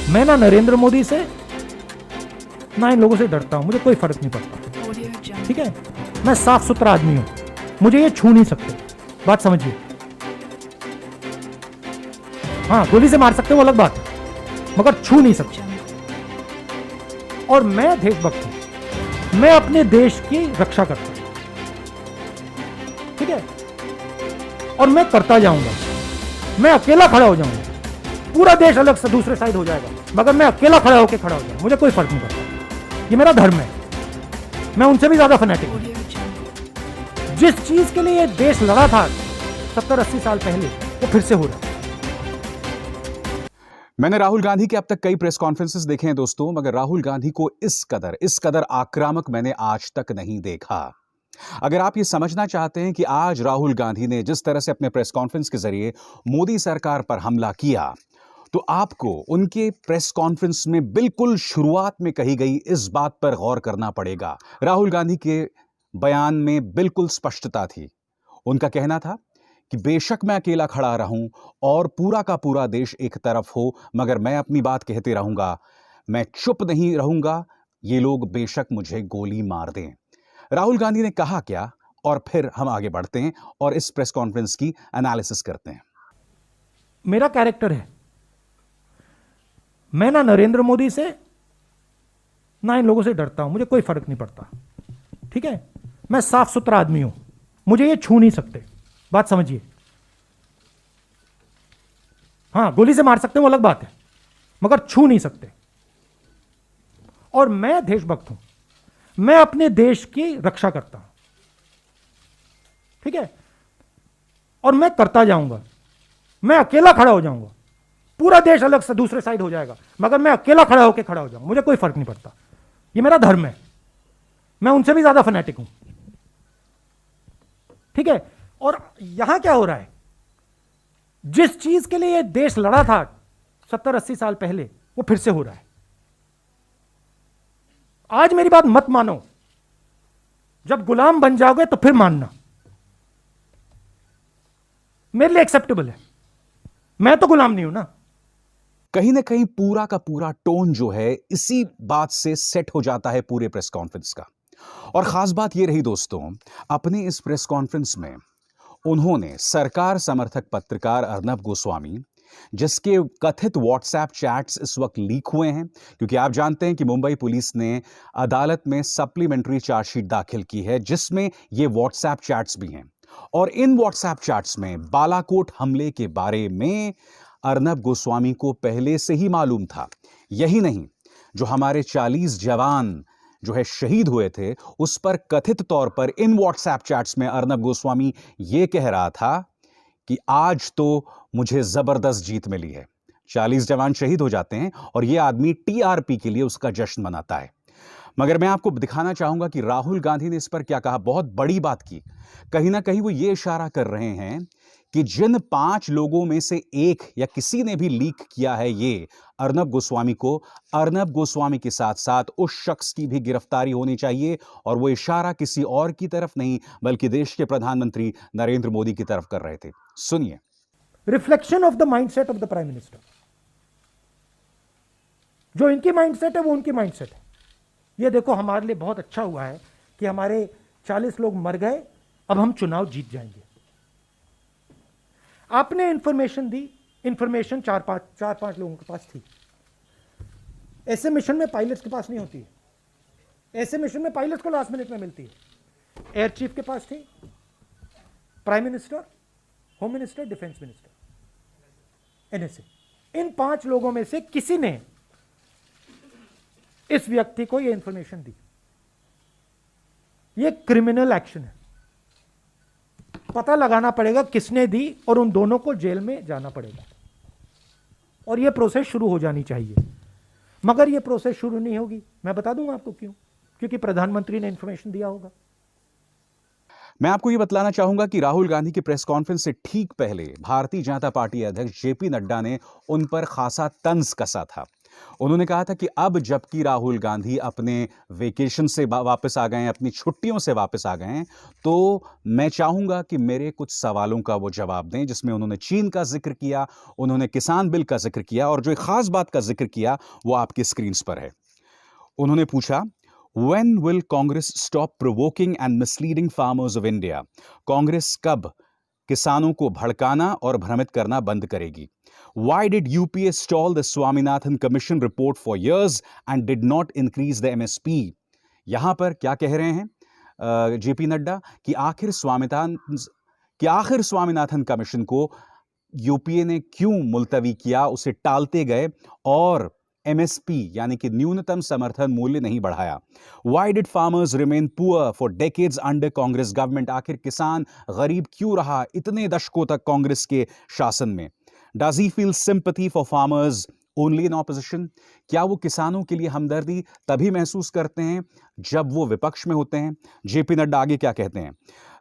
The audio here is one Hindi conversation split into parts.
मैं ना नरेंद्र मोदी से ना इन लोगों से डरता हूं, मुझे कोई फर्क नहीं पड़ता। ठीक है, मैं साफ सुथरा आदमी हूं, मुझे ये छू नहीं सकते। बात समझिए। हाँ, गोली से मार सकते हो, वो अलग बात है, मगर छू नहीं सकते। और मैं देशभक्त हूं, मैं अपने देश की रक्षा करता हूं। ठीक है, और मैं करता जाऊंगा। मैं अकेला खड़ा हो जाऊंगा, पूरा देश अलग से दूसरे साइड हो जाएगा, मगर मैं अकेला खड़ा होकर खड़ा हो जाऊंगा, मुझे कोई फर्क नहीं पड़ता। ये मेरा धर्म है, मैं उनसे भी ज्यादा फैनेटिक हूं। जिस चीज के लिए ये देश लड़ा था 70-80 साल पहले, वो फिर से हो रहा है। मैंने राहुल गांधी के अब तक कई प्रेस कॉन्फ्रेंसेस देखे हैं दोस्तों, मगर राहुल गांधी को इस कदर आक्रामक मैंने आज तक नहीं देखा। अगर आप ये समझना चाहते हैं कि आज राहुल गांधी ने जिस तरह से अपने प्रेस कॉन्फ्रेंस के जरिए मोदी सरकार पर हमला किया, तो आपको उनके प्रेस कॉन्फ्रेंस में बिल्कुल शुरुआत में कही गई इस बात पर गौर करना पड़ेगा। राहुल गांधी के बयान में बिल्कुल स्पष्टता थी। उनका कहना था कि बेशक मैं अकेला खड़ा रहूं और पूरा का पूरा देश एक तरफ हो, मगर मैं अपनी बात कहते रहूंगा, मैं चुप नहीं रहूंगा, ये लोग बेशक मुझे गोली मार दें। राहुल गांधी ने कहा क्या, और फिर हम आगे बढ़ते हैं और इस प्रेस कॉन्फ्रेंस की एनालिसिस करते हैं। मेरा कैरेक्टर है, मैं ना नरेंद्र मोदी से ना इन लोगों से डरता हूं, मुझे कोई फर्क नहीं पड़ता। ठीक है, मैं साफ सुथरा आदमी हूं, मुझे ये छू नहीं सकते। बात समझिए। हाँ, गोली से मार सकते हैं, वो अलग बात है, मगर छू नहीं सकते। और मैं देशभक्त हूं, मैं अपने देश की रक्षा करता हूं। ठीक है, और मैं करता जाऊंगा। मैं अकेला खड़ा हो जाऊंगा, पूरा देश अलग से दूसरे साइड हो जाएगा, मगर मैं अकेला खड़ा होकर खड़ा हो जाऊंगा, मुझे कोई फर्क नहीं पड़ता। ये मेरा धर्म है, मैं उनसे भी ज्यादा फैनेटिक हूं। ठीक है, और यहां क्या हो रहा है, जिस चीज के लिए यह देश लड़ा था 70-80 साल पहले, वो फिर से हो रहा है। आज मेरी बात मत मानो, जब गुलाम बन जाओगे तो फिर मानना। मेरे लिए एक्सेप्टेबल है, मैं तो गुलाम नहीं हूं ना। कहीं ना कहीं पूरा का पूरा टोन जो है इसी बात से सेट हो जाता है पूरे प्रेस कॉन्फ्रेंस का। और खास बात यह रही दोस्तों, अपने इस प्रेस कॉन्फ्रेंस में उन्होंने सरकार समर्थक पत्रकार अर्नब गोस्वामी, जिसके कथित व्हाट्सएप चैट्स इस वक्त लीक हुए हैं, क्योंकि आप जानते हैं कि मुंबई पुलिस ने अदालत में सप्लीमेंट्री चार्जशीट दाखिल की है, जिसमें ये व्हाट्सएप चैट्स भी हैं। और इन व्हाट्सएप चैट्स में बालाकोट हमले के बारे में अर्नब गोस्वामी को पहले से ही मालूम था। यही नहीं, जो हमारे 40 जवान जो है शहीद हुए थे, उस पर कथित तौर पर इन व्हाट्सएप चैट्स में अर्नब गोस्वामी यह कह रहा था कि आज तो मुझे जबरदस्त जीत मिली है। 40 जवान शहीद हो जाते हैं और यह आदमी टीआरपी के लिए उसका जश्न मनाता है। मगर मैं आपको दिखाना चाहूंगा कि राहुल गांधी ने इस पर क्या कहा। बहुत बड़ी बात की। कहीं ना कहीं वो ये इशारा कर रहे हैं कि जिन 5 लोगों में से एक या किसी ने भी लीक किया है ये अर्नब गोस्वामी को, अर्नब गोस्वामी के साथ साथ उस शख्स की भी गिरफ्तारी होनी चाहिए। और वो इशारा किसी और की तरफ नहीं, बल्कि देश के प्रधानमंत्री नरेंद्र मोदी की तरफ कर रहे थे। सुनिए। Reflection of the mindset of the prime minister. जो इनकी माइंडसेट है वो उनकी माइंडसेट है। ये देखो, हमारे लिए बहुत अच्छा हुआ है कि हमारे 40 लोग मर गए, अब हम चुनाव जीत जाएंगे। आपने इंफॉर्मेशन दी, इंफॉर्मेशन 4-5 लोगों के पास थी। ऐसे मिशन में पायलट्स के पास नहीं होती है। ऐसे मिशन में पायलट्स को लास्ट मिनट में मिलती है। एयर चीफ के पास थी, prime minister, home minister, defence minister, NSA. इन 5 लोगों में से किसी ने इस व्यक्ति को यह इंफॉर्मेशन दी। यह क्रिमिनल एक्शन है, पता लगाना पड़ेगा किसने दी और उन दोनों को जेल में जाना पड़ेगा। और यह प्रोसेस शुरू हो जानी चाहिए। मगर यह प्रोसेस शुरू नहीं होगी, मैं बता दूंगा आपको क्यों। क्योंकि प्रधानमंत्री ने इंफॉर्मेशन दिया होगा। मैं आपको यह बतलाना चाहूंगा कि राहुल गांधी की प्रेस कॉन्फ्रेंस से ठीक पहले भारतीय जनता पार्टी अध्यक्ष जेपी नड्डा ने उन पर खासा तंज कसा था। उन्होंने कहा था कि अब जबकि राहुल गांधी अपने वेकेशन से वापस आ गए हैं, अपनी छुट्टियों से वापस आ गए हैं, तो मैं चाहूंगा कि मेरे कुछ सवालों का वो जवाब दें, जिसमें उन्होंने चीन का जिक्र किया, उन्होंने किसान बिल का जिक्र किया, और जो एक खास बात का जिक्र किया वो आपकी स्क्रीन पर है। उन्होंने पूछा, When will Congress stop provoking and misleading farmers of India? Congress कब किसानों को भड़काना और भ्रमित करना बंद करेगी? Why did UPA stall the Swaminathan Commission report for years and did not increase the MSP? यहां पर क्या कह रहे हैं जेपी नड्डा कि आखिर स्वामीनाथन कमीशन को यूपीए ने क्यों मुलतवी किया, उसे टालते गए और एमएसपी यानी कि न्यूनतम समर्थन मूल्य नहीं बढ़ाया? Why did farmers remain poor for decades under Congress government? आखिर किसान गरीब क्यों रहा इतने दशकों तक कांग्रेस के शासन में? Does he feel sympathy for farmers only in opposition? क्या वो किसानों के लिए हमदर्दी तभी महसूस करते हैं जब वो विपक्ष में होते हैं? जेपी नड्डा आगे क्या कहते हैं?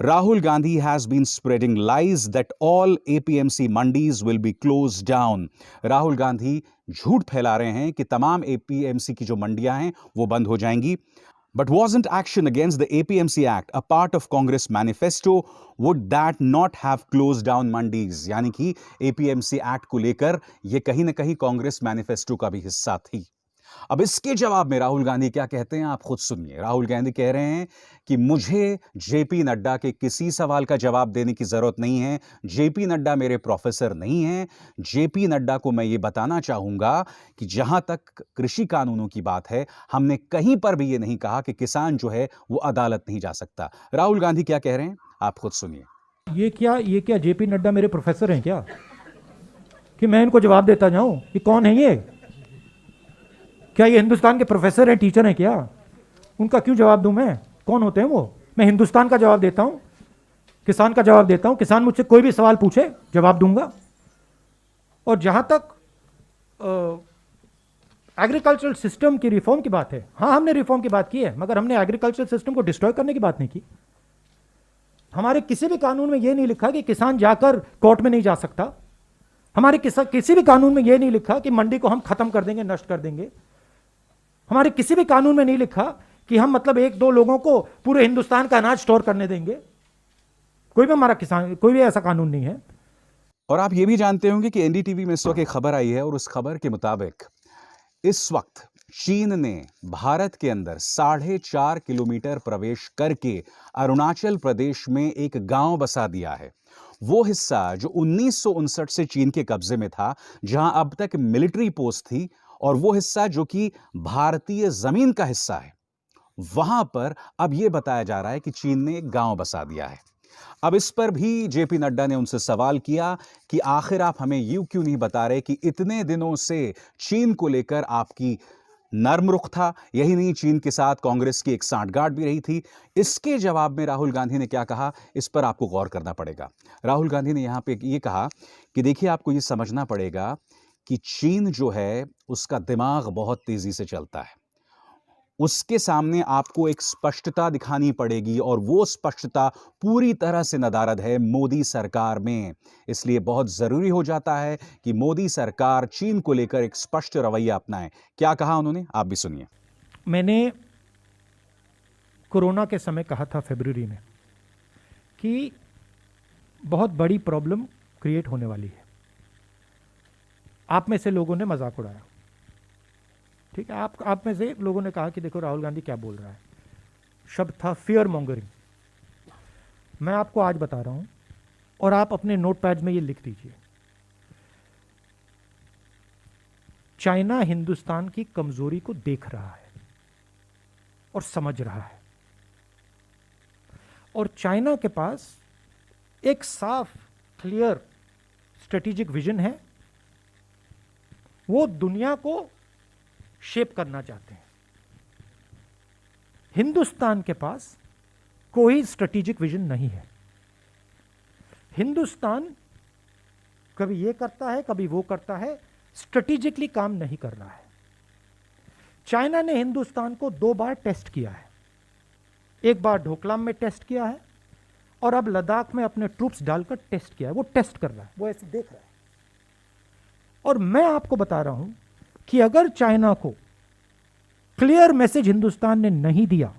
Rahul Gandhi has been spreading lies that all APMC mandis will be closed down. Rahul Gandhi झूठ फैला रहे हैं कि तमाम APMC की जो मंडियां हैं वो बंद हो जाएंगी. But wasn't action against the APMC Act a part of Congress manifesto? Would that not have closed down mandis? यानी कि APMC Act को लेकर ये कहीं ना कहीं कांग्रेस मैनिफेस्टो का भी हिस्सा थी. अब इसके जवाब में राहुल गांधी क्या कहते हैं आप खुद सुनिए. राहुल गांधी कह रहे हैं कि मुझे जेपी नड्डा के किसी सवाल का जवाब देने की जरूरत नहीं है. जेपी नड्डा मेरे प्रोफेसर नहीं हैं. जेपी नड्डा को मैं ये बताना चाहूंगा कि जहां तक कृषि कानूनों की बात है, हमने कहीं पर भी ये नहीं कहा कि किसान जो है वो अदालत नहीं जा सकता. राहुल गांधी क्या कह रहे हैं आप खुद सुनिए. ये क्या जेपी नड्डा मेरे प्रोफेसर हैं क्या कि मैं इनको जवाब देता जाऊं? ये कौन है ये? क्या ये हिंदुस्तान के प्रोफेसर हैं, टीचर हैं क्या? उनका क्यों जवाब दूं मैं? कौन होते हैं वो? मैं हिंदुस्तान का जवाब देता हूं, किसान का जवाब देता हूं. किसान मुझसे कोई भी सवाल पूछे जवाब दूंगा. और जहां तक एग्रीकल्चरल सिस्टम की रिफॉर्म की बात है, हाँ हमने रिफॉर्म की बात की है, मगर हमने एग्रीकल्चरल सिस्टम को डिस्ट्रॉय करने की बात नहीं की. हमारे किसी भी कानून में यह नहीं लिखा कि किसान जाकर कोर्ट में नहीं जा सकता. हमारे किसी भी कानून में यह नहीं लिखा कि मंडी को हम खत्म कर देंगे, नष्ट कर देंगे. हमारे किसी भी कानून में नहीं लिखा कि हम मतलब एक दो लोगों को पूरे हिंदुस्तान का अनाज स्टोर करने देंगे. कोई भी ऐसा कानून नहीं है. और आप ये भी जानते होंगे कि एनडीटीवी में इस वक्त एक खबर आई है और उस खबर के मुताबिक इस वक्त चीन ने भारत के अंदर 4.5 किलोमीटर प्रवेश करके अरुणाचल प्रदेश में एक गांव बसा दिया है. वो हिस्सा जो 1959 से चीन के कब्जे में था, जहां अब तक मिलिट्री पोस्ट थी, और वो हिस्सा जो कि भारतीय जमीन का हिस्सा है, वहां पर अब यह बताया जा रहा है कि चीन ने एक गांव बसा दिया है. अब इस पर भी जेपी नड्डा ने उनसे सवाल किया कि आखिर आप हमें यूं क्यों नहीं बता रहे कि इतने दिनों से चीन को लेकर आपकी नर्म रुख था. यही नहीं, चीन के साथ कांग्रेस की एक सांठगांठ भी रही थी. इसके जवाब में राहुल गांधी ने क्या कहा, इस पर आपको गौर करना पड़ेगा. राहुल गांधी ने यहां पे ये कहा कि देखिए, आपको ये समझना पड़ेगा कि चीन जो है उसका दिमाग बहुत तेजी से चलता है. उसके सामने आपको एक स्पष्टता दिखानी पड़ेगी, और वो स्पष्टता पूरी तरह से नदारद है मोदी सरकार में. इसलिए बहुत जरूरी हो जाता है कि मोदी सरकार चीन को लेकर एक स्पष्ट रवैया अपनाए. क्या कहा उन्होंने, आप भी सुनिए. मैंने कोरोना के समय कहा था फरवरी में कि बहुत बड़ी प्रॉब्लम क्रिएट होने वाली है. आप में से लोगों ने मजाक उड़ाया, ठीक है. आप में से लोगों ने कहा कि देखो राहुल गांधी क्या बोल रहा है. शब्द था फियर मॉन्गरिंग. मैं आपको आज बता रहा हूं, और आप अपने नोटपैड में ये लिख दीजिए. चाइना हिंदुस्तान की कमजोरी को देख रहा है और समझ रहा है, और चाइना के पास एक साफ क्लियर स्ट्रेटेजिक विजन है. वो दुनिया को शेप करना चाहते हैं. हिंदुस्तान के पास कोई स्ट्रेटेजिक विजन नहीं है. हिंदुस्तान कभी ये करता है, कभी वो करता है, स्ट्रेटेजिकली काम नहीं कर रहा है. चाइना ने हिंदुस्तान को 2 बार टेस्ट किया है. एक बार ढोकलाम में टेस्ट किया है, और अब लद्दाख में अपने ट्रूप्स डालकर टेस्ट किया है. वो टेस्ट कर रहा है, वो ऐसे देख रहा है. और मैं आपको बता रहा हूं कि अगर चाइना को क्लियर मैसेज हिंदुस्तान ने नहीं दिया,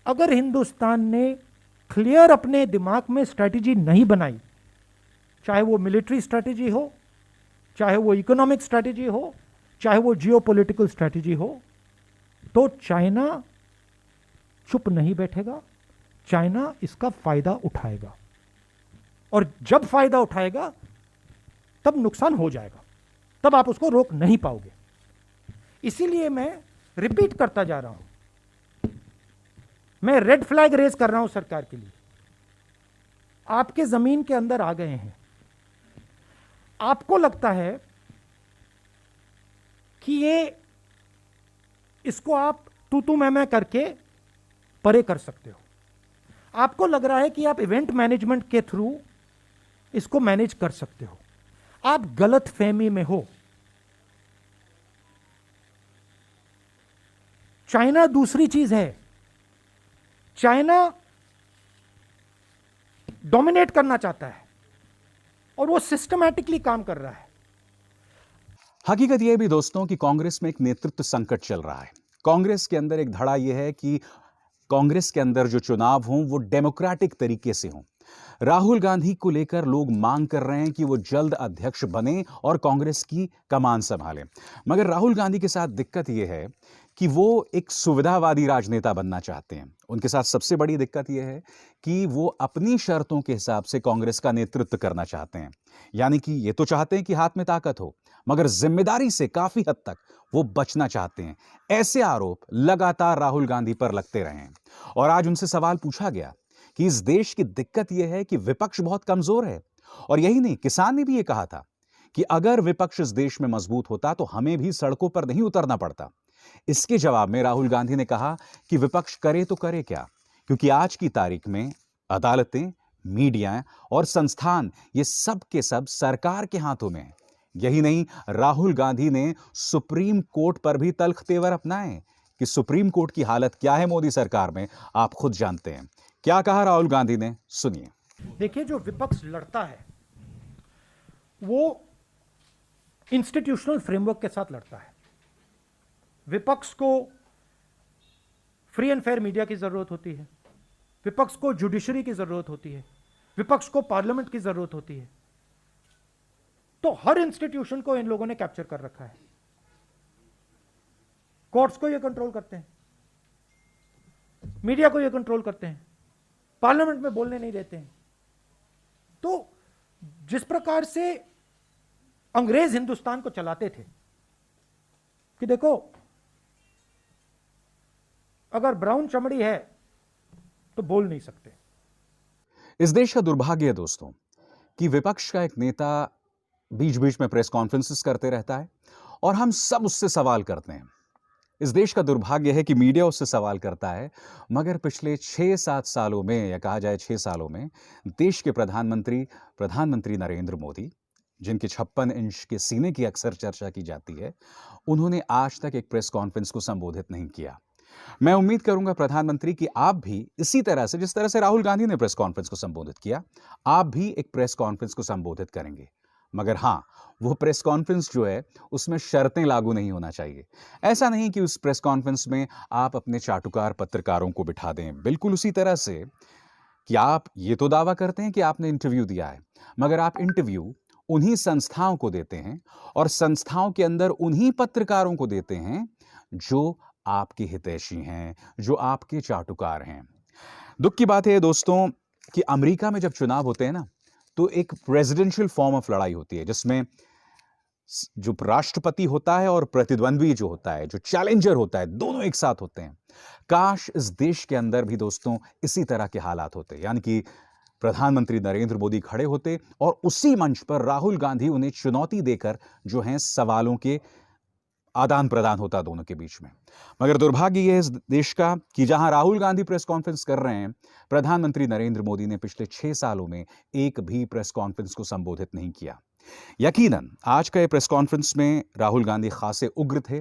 अगर हिंदुस्तान ने क्लियर अपने दिमाग में स्ट्रैटेजी नहीं बनाई, चाहे वो मिलिट्री स्ट्रैटेजी हो, चाहे वो इकोनॉमिक स्ट्रैटेजी हो, चाहे वो जियोपॉलिटिकल स्ट्रैटेजी हो, तो चाइना चुप नहीं बैठेगा, चाइना इसका फायदा उठाएगा। और जब फायदा उठाएगा तब नुकसान हो जाएगा, तब आप उसको रोक नहीं पाओगे। इसीलिए मैं रिपीट करता जा रहा हूं, मैं रेड फ्लैग रेज कर रहा हूं सरकार के लिए। आपके जमीन के अंदर आ गए हैं, आपको लगता है कि ये इसको आप तू मैं करके परे कर सकते हो, आपको लग रहा है कि आप इवेंट मैनेजमेंट के थ्रू इसको मैनेज कर सकते हो, आप गलत फहमी में हो। चाइना दूसरी चीज है, चाइना डोमिनेट करना चाहता है और वो सिस्टमैटिकली काम कर रहा है। हकीकत यह भी दोस्तों कि कांग्रेस में एक नेतृत्व संकट चल रहा है। कांग्रेस के अंदर एक धड़ा यह है कि कांग्रेस के अंदर जो चुनाव हों वो डेमोक्रेटिक तरीके से हों। राहुल गांधी को लेकर लोग मांग कर रहे हैं कि वो जल्द अध्यक्ष बने और कांग्रेस की कमान संभालें। मगर राहुल गांधी के साथ दिक्कत यह है कि वो एक सुविधावादी राजनेता बनना चाहते हैं। उनके साथ सबसे बड़ी दिक्कत यह है कि वो अपनी शर्तों के हिसाब से कांग्रेस का नेतृत्व करना चाहते हैं। यानी कि ये तो चाहते हैं कि हाथ में ताकत हो, मगर जिम्मेदारी से काफी हद तक वो बचना चाहते हैं। ऐसे आरोप लगातार राहुल गांधी पर लगते रहे हैं। और आज उनसे सवाल पूछा गया कि इस देश की दिक्कत यह है कि विपक्ष बहुत कमजोर है। और यही नहीं, किसान ने भी यह कहा था कि अगर विपक्ष इस देश में मजबूत होता तो हमें भी सड़कों पर नहीं उतरना पड़ता। इसके जवाब में राहुल गांधी ने कहा कि विपक्ष करे तो करे क्या, क्योंकि आज की तारीख में अदालतें, मीडिया और संस्थान ये सब के सब सरकार के हाथों में है। यही नहीं, राहुल गांधी ने सुप्रीम कोर्ट पर भी तल्ख तेवर अपनाए कि सुप्रीम कोर्ट की हालत क्या है मोदी सरकार में, आप खुद जानते हैं। क्या कहा राहुल गांधी ने, सुनिए। देखिए, जो विपक्ष लड़ता है वो इंस्टीट्यूशनल फ्रेमवर्क के साथ लड़ता है। विपक्ष को फ्री एंड फेयर मीडिया की जरूरत होती है, विपक्ष को जुडिशरी की जरूरत होती है, विपक्ष को पार्लियामेंट की जरूरत होती है। तो हर इंस्टीट्यूशन को इन लोगों ने कैप्चर कर रखा है। कोर्ट्स को ये कंट्रोल करते हैं, मीडिया को ये कंट्रोल करते हैं, पार्लियामेंट में बोलने नहीं देते हैं। तो जिस प्रकार से अंग्रेज हिंदुस्तान को चलाते थे कि देखो, अगर ब्राउन चमड़ी है तो बोल नहीं सकते। इस देश का दुर्भाग्य है दोस्तों कि विपक्ष का एक नेता बीच बीच में प्रेस कॉन्फ्रेंसेस करते रहता है और हम सब उससे सवाल करते हैं। इस देश का दुर्भाग्य है कि मीडिया उससे सवाल करता है, मगर पिछले 6-7 सालों में, या कहा जाए 6 सालों में, देश के प्रधानमंत्री नरेंद्र मोदी, जिनके 56 इंच के सीने की अक्सर चर्चा की जाती है, उन्होंने आज तक एक प्रेस कॉन्फ्रेंस को संबोधित नहीं किया। मैं उम्मीद करूंगा प्रधानमंत्री कि आप भी इसी तरह से, जिस तरह से राहुल गांधी ने प्रेस कॉन्फ्रेंस को संबोधित किया, आप भी एक प्रेस कॉन्फ्रेंस को संबोधित करेंगे। मगर हां, वो प्रेस कॉन्फ्रेंस जो है उसमें शर्तें लागू नहीं होना चाहिए। ऐसा नहीं कि उस प्रेस कॉन्फ्रेंस में आप अपने चाटुकार पत्रकारों को बिठा दें, बिल्कुल उसी तरह से कि आप ये तो दावा करते हैं कि आपने इंटरव्यू दिया है, मगर आप इंटरव्यू उन्हीं संस्थाओं को देते हैं और संस्थाओं के अंदर उन्हीं पत्रकारों को देते हैं जो आपके हितैषी हैं, जो आपके चाटुकार हैं। दुख की बात है दोस्तों कि अमेरिका में जब चुनाव होते हैं ना, तो एक प्रेसिडेंशियल फॉर्म ऑफ लड़ाई होती है, जिसमें जो राष्ट्रपति होता है और प्रतिद्वंद्वी जो होता है, जो चैलेंजर होता है, दोनों एक साथ होते हैं। काश इस देश के अंदर भी दोस्तों इसी तरह के हालात होते, यानी कि प्रधानमंत्री नरेंद्र मोदी खड़े होते और उसी मंच पर राहुल गांधी उन्हें चुनौती देकर जो है सवालों के आदान प्रदान होता दोनों के बीच में। मगर दुर्भाग्य यह है इस देश का कि जहां राहुल गांधी प्रेस कॉन्फ्रेंस कर रहे हैं, प्रधानमंत्री नरेंद्र मोदी ने पिछले 6 सालों में एक भी प्रेस कॉन्फ्रेंस को संबोधित नहीं किया। यकीनन आज का ये प्रेस कॉन्फ्रेंस में राहुल गांधी खासे उग्र थे,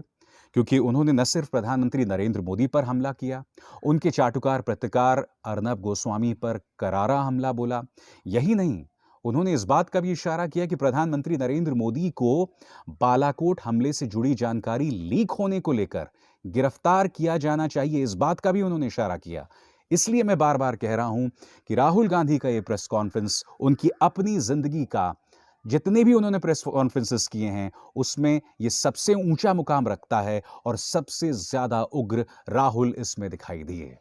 क्योंकि उन्होंने न सिर्फ प्रधानमंत्री नरेंद्र मोदी पर हमला किया, उनके चाटुकार पत्रकार अर्नब गोस्वामी पर करारा हमला बोला। यही नहीं, उन्होंने इस बात का भी इशारा किया कि प्रधानमंत्री नरेंद्र मोदी को बालाकोट हमले से जुड़ी जानकारी लीक होने को लेकर गिरफ्तार किया जाना चाहिए, इस बात का भी उन्होंने इशारा किया। इसलिए मैं बार बार कह रहा हूं कि राहुल गांधी का यह प्रेस कॉन्फ्रेंस उनकी अपनी जिंदगी का, जितने भी उन्होंने प्रेस कॉन्फ्रेंसेस किए हैं उसमें यह सबसे ऊंचा मुकाम रखता है और सबसे ज्यादा उग्र राहुल इसमें दिखाई दिए।